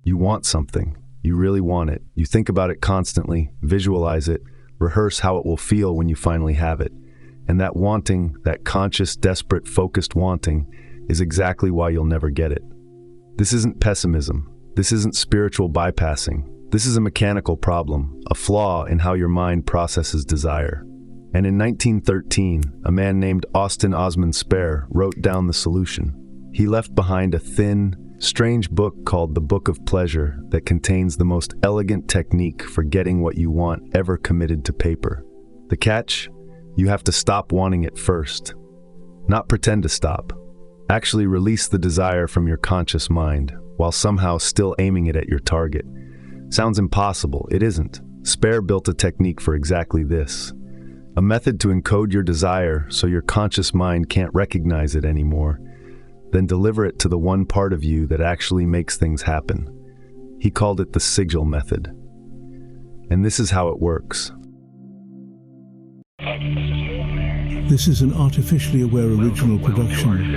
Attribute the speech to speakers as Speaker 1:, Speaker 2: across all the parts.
Speaker 1: You want something. You really want it. You think about it constantly, visualize it, rehearse how it will feel when you finally have it. And that wanting, that conscious, desperate, focused wanting, is exactly why you'll never get it. This isn't pessimism. This isn't spiritual bypassing. This is a mechanical problem, a flaw in how your mind processes desire. And in 1913, a man named Osman Spare wrote down the solution. He left behind a thin, strange book called The Book of Pleasure that contains the most elegant technique for getting what you want ever committed to paper. The catch? You have to stop wanting it first. Not pretend to stop. Actually release the desire from your conscious mind, while somehow still aiming it at your target. Sounds impossible. It isn't. Spare built a technique for exactly this. A method to encode your desire so your conscious mind can't recognize it anymore, then deliver it to the one part of you that actually makes things happen. He called it the Sigil method. And this is how it works.
Speaker 2: This is an artificially aware original production.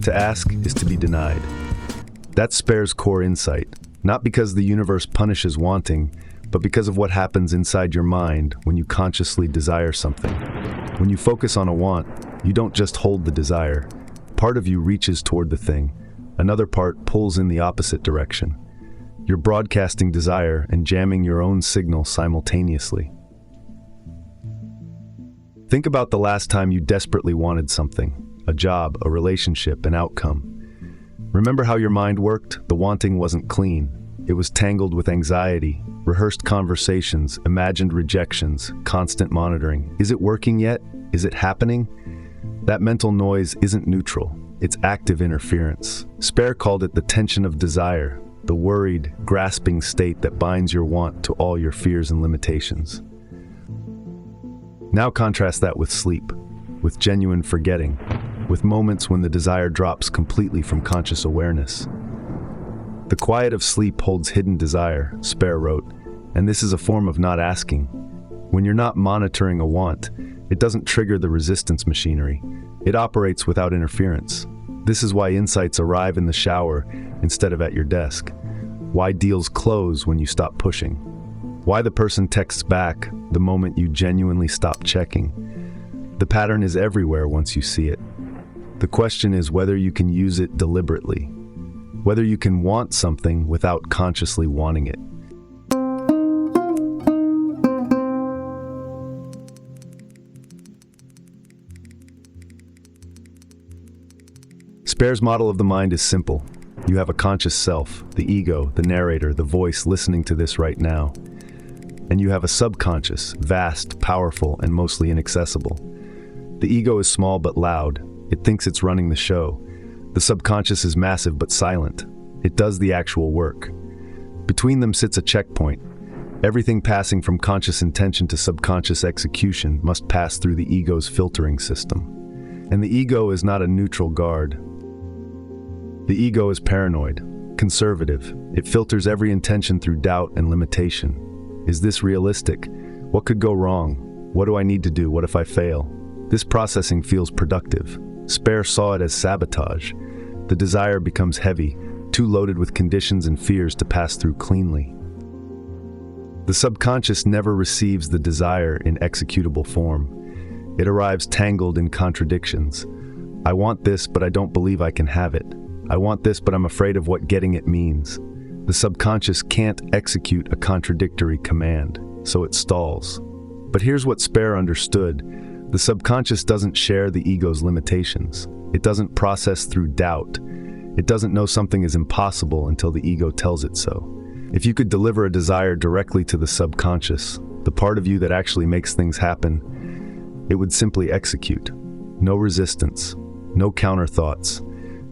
Speaker 1: To ask is to be denied. That's Spare's core insight, not because the universe punishes wanting, but because of what happens inside your mind when you consciously desire something. When you focus on a want, you don't just hold the desire. Part of you reaches toward the thing. Another part pulls in the opposite direction. You're broadcasting desire and jamming your own signal simultaneously. Think about the last time you desperately wanted something. A job, a relationship, an outcome. Remember how your mind worked? The wanting wasn't clean. It was tangled with anxiety, rehearsed conversations, imagined rejections, constant monitoring. Is it working yet? Is it happening? That mental noise isn't neutral. It's active interference. Spare called it the tension of desire, the worried, grasping state that binds your want to all your fears and limitations. Now contrast that with sleep, with genuine forgetting, with moments when the desire drops completely from conscious awareness. The quiet of sleep holds hidden desire, Spare wrote, and this is a form of not asking. When you're not monitoring a want, it doesn't trigger the resistance machinery. It operates without interference. This is why insights arrive in the shower instead of at your desk. Why deals close when you stop pushing. Why the person texts back the moment you genuinely stop checking. The pattern is everywhere once you see it. The question is whether you can use it deliberately, whether you can want something without consciously wanting it. Spare's model of the mind is simple. You have a conscious self, the ego, the narrator, the voice listening to this right now. And you have a subconscious, vast, powerful, and mostly inaccessible. The ego is small but loud. It thinks it's running the show. The subconscious is massive but silent. It does the actual work. Between them sits a checkpoint. Everything passing from conscious intention to subconscious execution must pass through the ego's filtering system. And the ego is not a neutral guard. The ego is paranoid, conservative. It filters every intention through doubt and limitation. Is this realistic? What could go wrong? What do I need to do? What if I fail? This processing feels productive. Spare saw it as sabotage. The desire becomes heavy, too loaded with conditions and fears to pass through cleanly. The subconscious never receives the desire in executable form. It arrives tangled in contradictions, I want this, but I don't believe I can have it. I want this, but I'm afraid of what getting it means. The subconscious can't execute a contradictory command, so it stalls. But here's what Spare understood. The subconscious doesn't share the ego's limitations. It doesn't process through doubt. It doesn't know something is impossible until the ego tells it so. If you could deliver a desire directly to the subconscious, the part of you that actually makes things happen, it would simply execute. No resistance, no counter thoughts,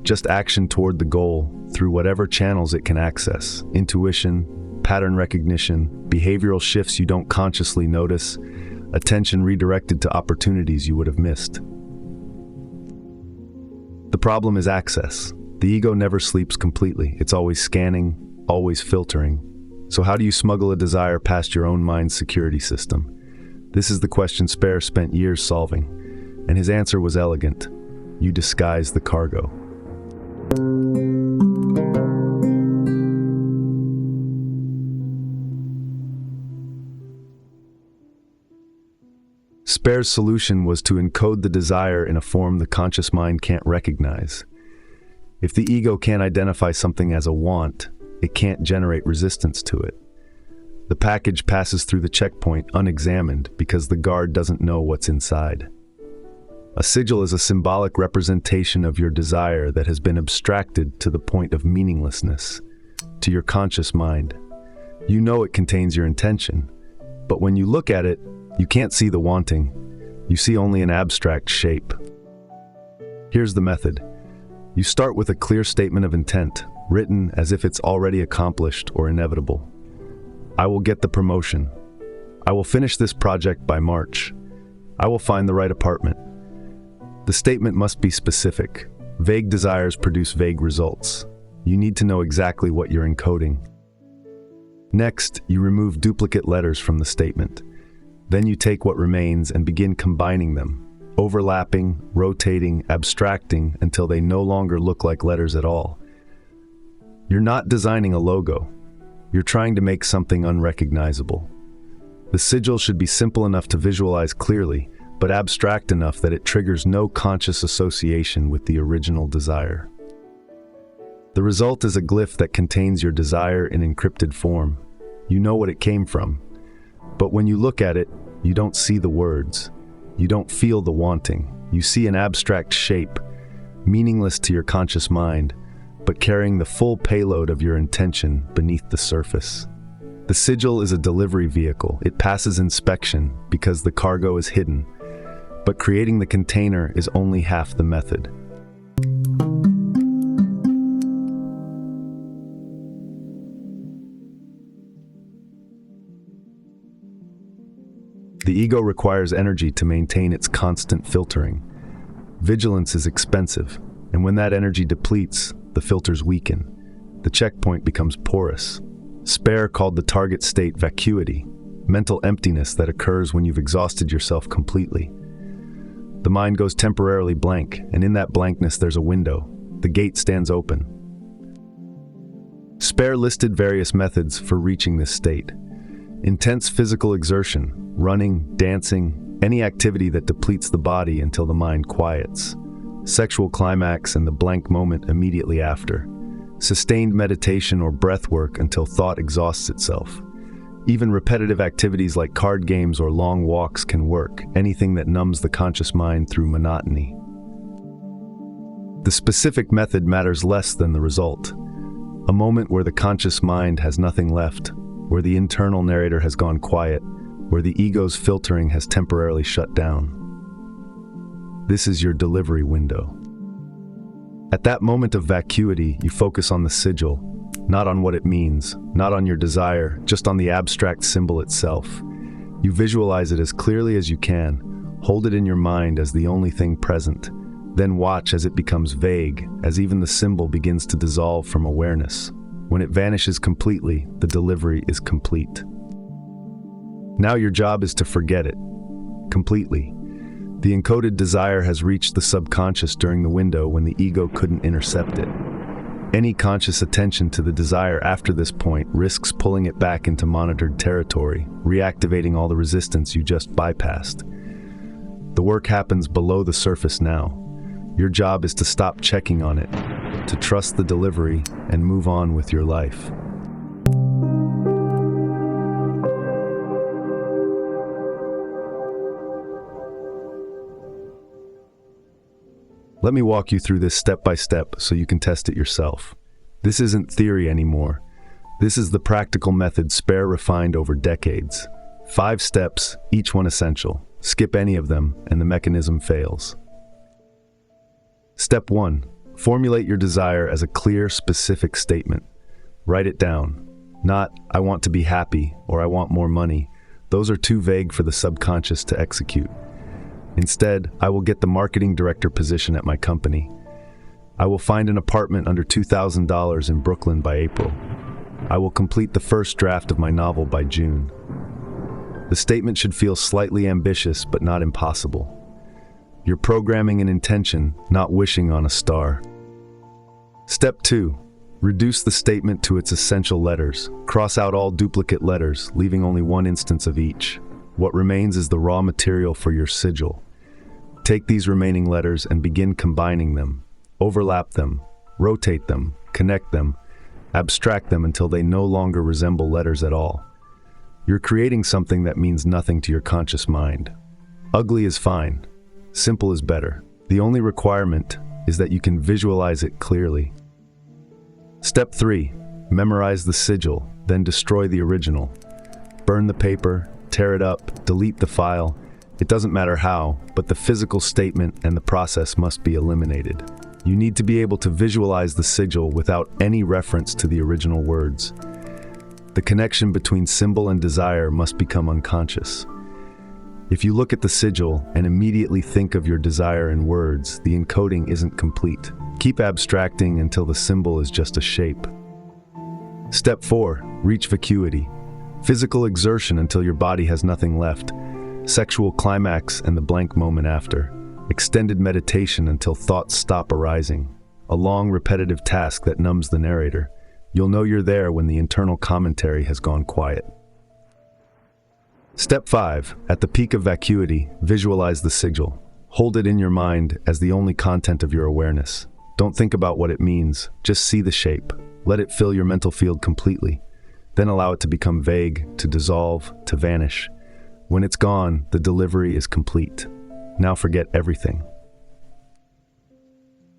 Speaker 1: just action toward the goal through whatever channels it can access. Intuition, pattern recognition, behavioral shifts you don't consciously notice, attention redirected to opportunities you would have missed. The problem is access. The ego never sleeps completely. It's always scanning, always filtering. So how do you smuggle a desire past your own mind's security system? This is the question Spare spent years solving, and his answer was elegant. You disguise the cargo. Spare's solution was to encode the desire in a form the conscious mind can't recognize. If the ego can't identify something as a want, it can't generate resistance to it. The package passes through the checkpoint unexamined because the guard doesn't know what's inside. A sigil is a symbolic representation of your desire that has been abstracted to the point of meaninglessness, to your conscious mind. You know it contains your intention, but when you look at it, you can't see the wanting. You see only an abstract shape. Here's the method. You start with a clear statement of intent, written as if it's already accomplished or inevitable. I will get the promotion. I will finish this project by March. I will find the right apartment. The statement must be specific. Vague desires produce vague results. You need to know exactly what you're encoding. Next, you remove duplicate letters from the statement. Then you take what remains and begin combining them, overlapping, rotating, abstracting until they no longer look like letters at all. You're not designing a logo. You're trying to make something unrecognizable. The sigil should be simple enough to visualize clearly, but abstract enough that it triggers no conscious association with the original desire. The result is a glyph that contains your desire in encrypted form. You know what it came from. But when you look at it, you don't see the words. You don't feel the wanting. You see an abstract shape, meaningless to your conscious mind, but carrying the full payload of your intention beneath the surface. The sigil is a delivery vehicle. It passes inspection because the cargo is hidden, but creating the container is only half the method. The ego requires energy to maintain its constant filtering. Vigilance is expensive, and when that energy depletes, the filters weaken. The checkpoint becomes porous. Spare called the target state vacuity, mental emptiness that occurs when you've exhausted yourself completely. The mind goes temporarily blank, and in that blankness there's a window. The gate stands open. Spare listed various methods for reaching this state. Intense physical exertion, running, dancing, any activity that depletes the body until the mind quiets. Sexual climax and the blank moment immediately after. Sustained meditation or breath work until thought exhausts itself. Even repetitive activities like card games or long walks can work, anything that numbs the conscious mind through monotony. The specific method matters less than the result. A moment where the conscious mind has nothing left, where the internal narrator has gone quiet, where the ego's filtering has temporarily shut down. This is your delivery window. At that moment of vacuity, you focus on the sigil, not on what it means, not on your desire, just on the abstract symbol itself. You visualize it as clearly as you can, hold it in your mind as the only thing present, then watch as it becomes vague, as even the symbol begins to dissolve from awareness. When it vanishes completely, the delivery is complete. Now your job is to forget it, completely. The encoded desire has reached the subconscious during the window when the ego couldn't intercept it. Any conscious attention to the desire after this point risks pulling it back into monitored territory, reactivating all the resistance you just bypassed. The work happens below the surface now. Your job is to stop checking on it, to trust the delivery, and move on with your life. Let me walk you through this step by step so you can test it yourself. This isn't theory anymore. This is the practical method Spare refined over decades. 5 steps, each one essential. Skip any of them, and the mechanism fails. Step 1. Formulate your desire as a clear, specific statement. Write it down. Not, I want to be happy, or I want more money. Those are too vague for the subconscious to execute. Instead, I will get the marketing director position at my company. I will find an apartment under $2,000 in Brooklyn by April. I will complete the first draft of my novel by June. The statement should feel slightly ambitious, but not impossible. You're programming an intention, not wishing on a star. Step 2. Reduce the statement to its essential letters. Cross out all duplicate letters, leaving only one instance of each. What remains is the raw material for your sigil. Take these remaining letters and begin combining them. Overlap them, rotate them, connect them, abstract them until they no longer resemble letters at all. You're creating something that means nothing to your conscious mind. Ugly is fine. Simple is better. The only requirement is that you can visualize it clearly. Step 3. Memorize the sigil, then destroy the original. Burn the paper, tear it up, delete the file. It doesn't matter how, but the physical statement and the process must be eliminated. You need to be able to visualize the sigil without any reference to the original words. The connection between symbol and desire must become unconscious. If you look at the sigil and immediately think of your desire in words, the encoding isn't complete. Keep abstracting until the symbol is just a shape. Step 4. Reach vacuity. Physical exertion until your body has nothing left. Sexual climax and the blank moment after. Extended meditation until thoughts stop arising. A long, repetitive task that numbs the narrator. You'll know you're there when the internal commentary has gone quiet. Step 5. At the peak of vacuity, visualize the sigil. Hold it in your mind as the only content of your awareness. Don't think about what it means, just see the shape. Let it fill your mental field completely. Then allow it to become vague, to dissolve, to vanish. When it's gone, the delivery is complete. Now forget everything.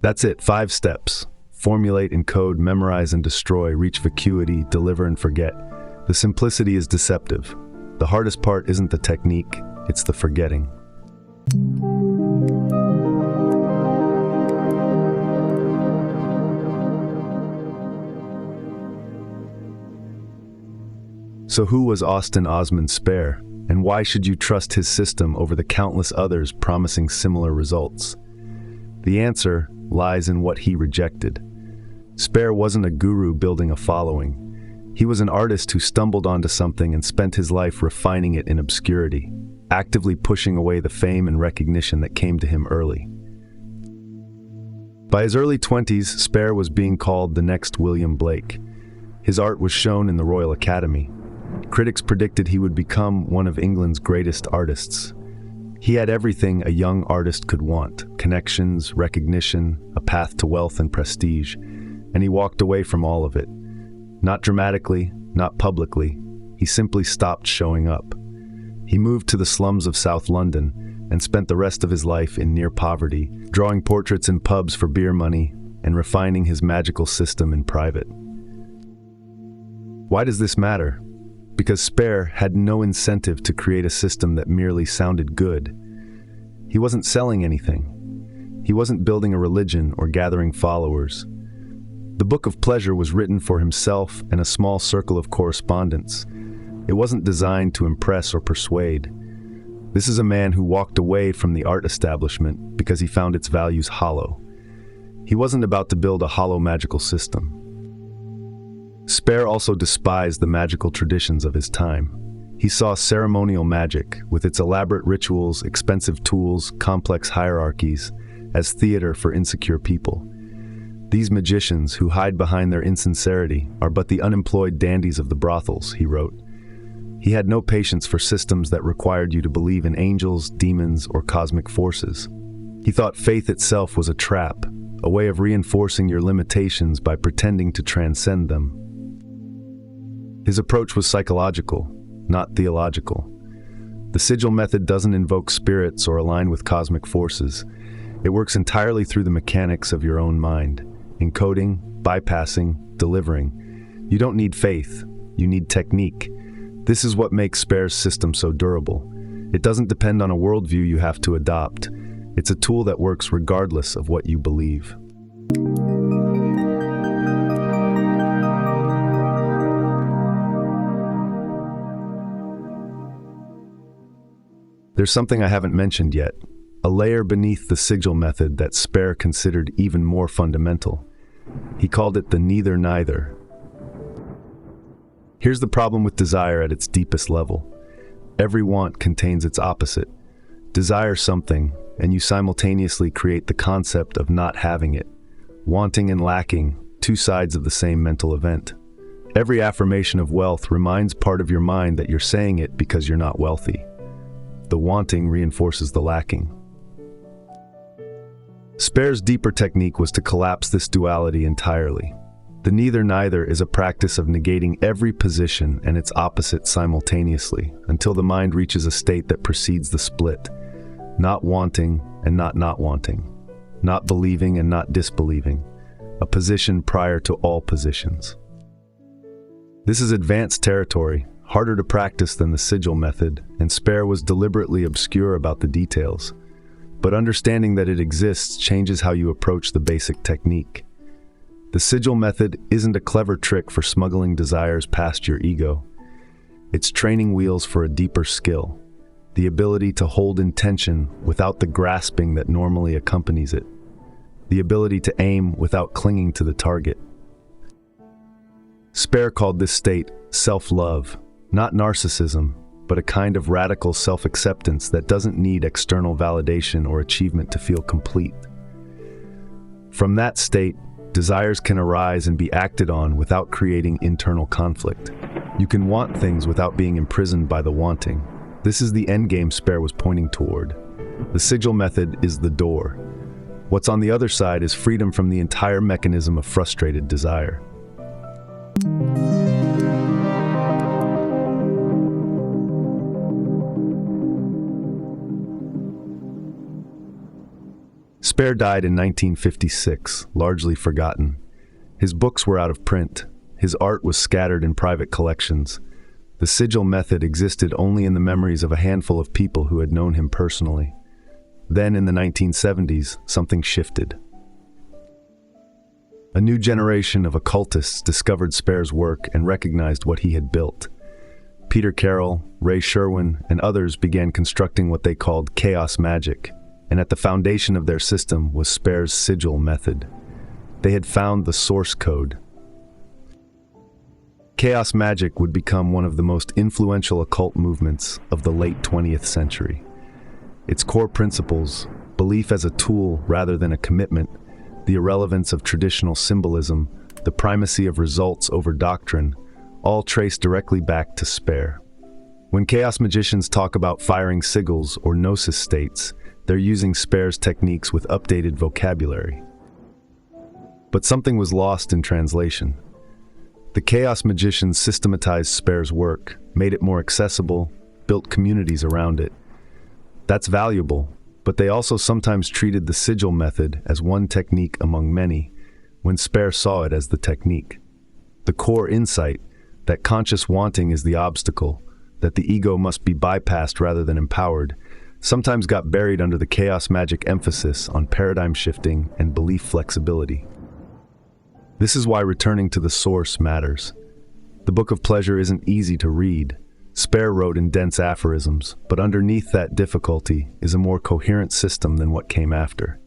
Speaker 1: That's it, 5 steps. Formulate, encode, memorize, and destroy, reach vacuity, deliver, and forget. The simplicity is deceptive. The hardest part isn't the technique, it's the forgetting. So who was Osman Spare, and why should you trust his system over the countless others promising similar results? The answer lies in what he rejected. Spare wasn't a guru building a following. He was an artist who stumbled onto something and spent his life refining it in obscurity, actively pushing away the fame and recognition that came to him early. By his early 20s, Spare was being called the next William Blake. His art was shown in the Royal Academy. Critics predicted he would become one of England's greatest artists. He had everything a young artist could want: connections, recognition, a path to wealth and prestige, and he walked away from all of it. Not dramatically, not publicly, he simply stopped showing up. He moved to the slums of South London and spent the rest of his life in near poverty, drawing portraits in pubs for beer money and refining his magical system in private. Why does this matter? Because Spare had no incentive to create a system that merely sounded good. He wasn't selling anything. He wasn't building a religion or gathering followers. The Book of Pleasure was written for himself and a small circle of correspondents. It wasn't designed to impress or persuade. This is a man who walked away from the art establishment because he found its values hollow. He wasn't about to build a hollow magical system. Spare also despised the magical traditions of his time. He saw ceremonial magic, with its elaborate rituals, expensive tools, complex hierarchies, as theater for insecure people. These magicians, who hide behind their insincerity, are but the unemployed dandies of the brothels, he wrote. He had no patience for systems that required you to believe in angels, demons, or cosmic forces. He thought faith itself was a trap, a way of reinforcing your limitations by pretending to transcend them. His approach was psychological, not theological. The Sigil method doesn't invoke spirits or align with cosmic forces. It works entirely through the mechanics of your own mind, encoding, bypassing, delivering. You don't need faith, you need technique. This is what makes Spare's system so durable. It doesn't depend on a worldview you have to adopt. It's a tool that works regardless of what you believe. There's something I haven't mentioned yet, a layer beneath the Sigil method that Spare considered even more fundamental. He called it the neither-neither. Here's the problem with desire at its deepest level. Every want contains its opposite. Desire something, and you simultaneously create the concept of not having it. Wanting and lacking, two sides of the same mental event. Every affirmation of wealth reminds part of your mind that you're saying it because you're not wealthy. The wanting reinforces the lacking. Spare's deeper technique was to collapse this duality entirely. The neither-neither is a practice of negating every position and its opposite simultaneously until the mind reaches a state that precedes the split. Not wanting and not wanting. Not believing and not disbelieving. A position prior to all positions. This is advanced territory, harder to practice than the Sigil method, and Spare was deliberately obscure about the details. But understanding that it exists changes how you approach the basic technique. The Sigil method isn't a clever trick for smuggling desires past your ego. It's training wheels for a deeper skill, the ability to hold intention without the grasping that normally accompanies it, the ability to aim without clinging to the target. Spare called this state self-love, not narcissism, but a kind of radical self-acceptance that doesn't need external validation or achievement to feel complete. From that state, desires can arise and be acted on without creating internal conflict. You can want things without being imprisoned by the wanting. This is the endgame Spare was pointing toward. The Sigil method is the door. What's on the other side is freedom from the entire mechanism of frustrated desire. Spare died in 1956, largely forgotten. His books were out of print. His art was scattered in private collections. The Sigil method existed only in the memories of a handful of people who had known him personally. Then, in the 1970s, something shifted. A new generation of occultists discovered Spare's work and recognized what he had built. Peter Carroll, Ray Sherwin, and others began constructing what they called chaos magic, and at the foundation of their system was Spare's Sigil method. They had found the source code. Chaos magic would become one of the most influential occult movements of the late 20th century. Its core principles, belief as a tool rather than a commitment, the irrelevance of traditional symbolism, the primacy of results over doctrine, all trace directly back to Spare. When chaos magicians talk about firing sigils or gnosis states, they're using Spare's techniques with updated vocabulary. But something was lost in translation. The chaos magicians systematized Spare's work, made it more accessible, built communities around it. That's valuable, but they also sometimes treated the Sigil method as one technique among many, when Spare saw it as the technique. The core insight, that conscious wanting is the obstacle, that the ego must be bypassed rather than empowered, sometimes got buried under the chaos magic emphasis on paradigm shifting and belief flexibility. This is why returning to the source matters. The Book of Pleasure isn't easy to read. Spare wrote in dense aphorisms, but underneath that difficulty is a more coherent system than what came after.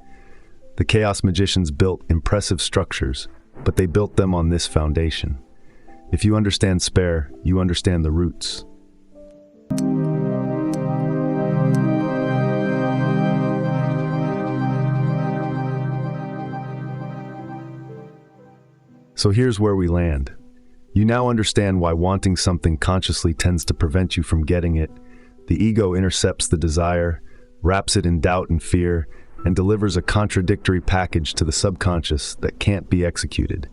Speaker 1: The chaos magicians built impressive structures, but they built them on this foundation. If you understand Spare, you understand the roots. So here's where we land. You now understand why wanting something consciously tends to prevent you from getting it. The ego intercepts the desire, wraps it in doubt and fear, and delivers a contradictory package to the subconscious that can't be executed.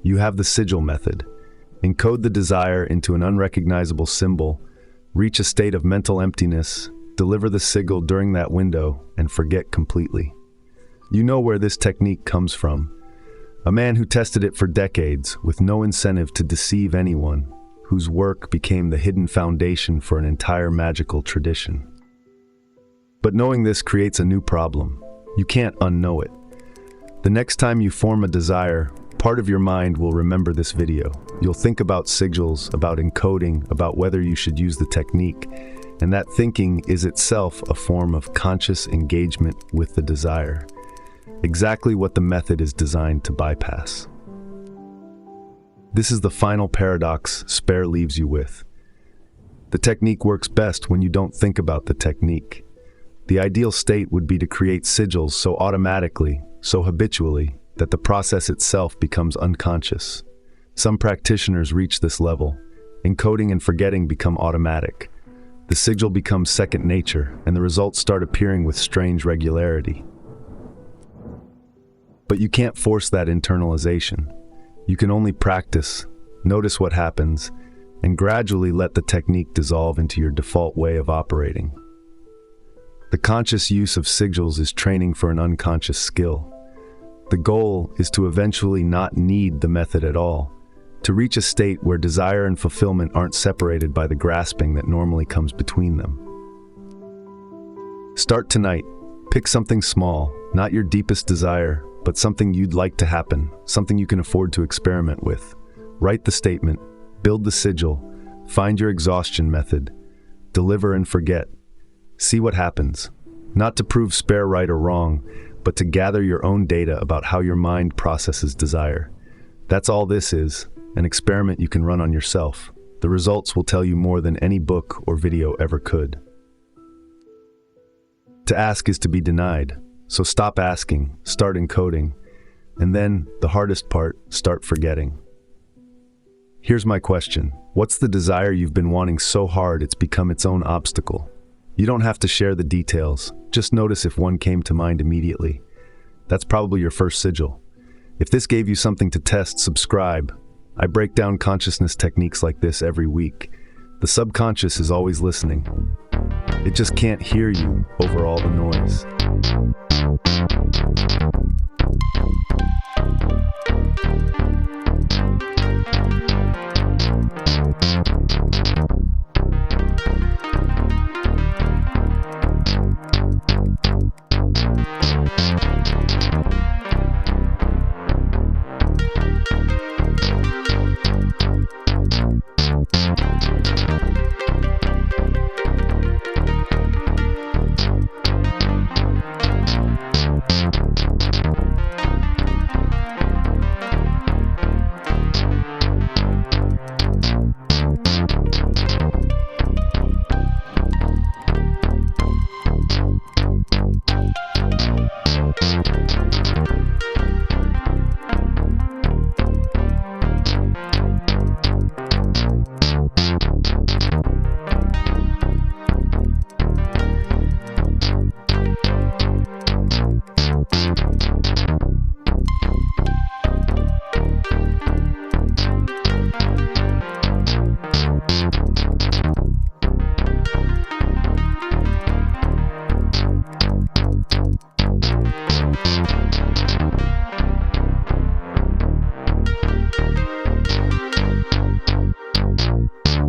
Speaker 1: You have the Sigil method. Encode the desire into an unrecognizable symbol, reach a state of mental emptiness, deliver the Sigil during that window, and forget completely. You know where this technique comes from. A man who tested it for decades with no incentive to deceive anyone, whose work became the hidden foundation for an entire magical tradition. But knowing this creates a new problem. You can't unknow it. The next time you form a desire, part of your mind will remember this video. You'll think about sigils, about encoding, about whether you should use the technique, and that thinking is itself a form of conscious engagement with the desire. Exactly what the method is designed to bypass. This is the final paradox Spare leaves you with. The technique works best when you don't think about the technique. The ideal state would be to create sigils so automatically, so habitually, that the process itself becomes unconscious. Some practitioners reach this level. Encoding and forgetting become automatic. The sigil becomes second nature, and the results start appearing with strange regularity. But you can't force that internalization. You can only practice, notice what happens, and gradually let the technique dissolve into your default way of operating. The conscious use of sigils is training for an unconscious skill. The goal is to eventually not need the method at all, to reach a state where desire and fulfillment aren't separated by the grasping that normally comes between them. Start tonight. Pick something small, not your deepest desire, but something you'd like to happen, something you can afford to experiment with. Write the statement, build the sigil, find your exhaustion method, deliver and forget. See what happens. Not to prove Spare right or wrong, but to gather your own data about how your mind processes desire. That's all this is, an experiment you can run on yourself. The results will tell you more than any book or video ever could. To ask is to be denied, so stop asking, start encoding, and then, the hardest part, start forgetting. Here's my question. What's the desire you've been wanting so hard it's become its own obstacle? You don't have to share the details, just notice if one came to mind immediately. That's probably your first sigil. If this gave you something to test, subscribe. I break down consciousness techniques like this every week. The subconscious is always listening. It just can't hear you over all the noise.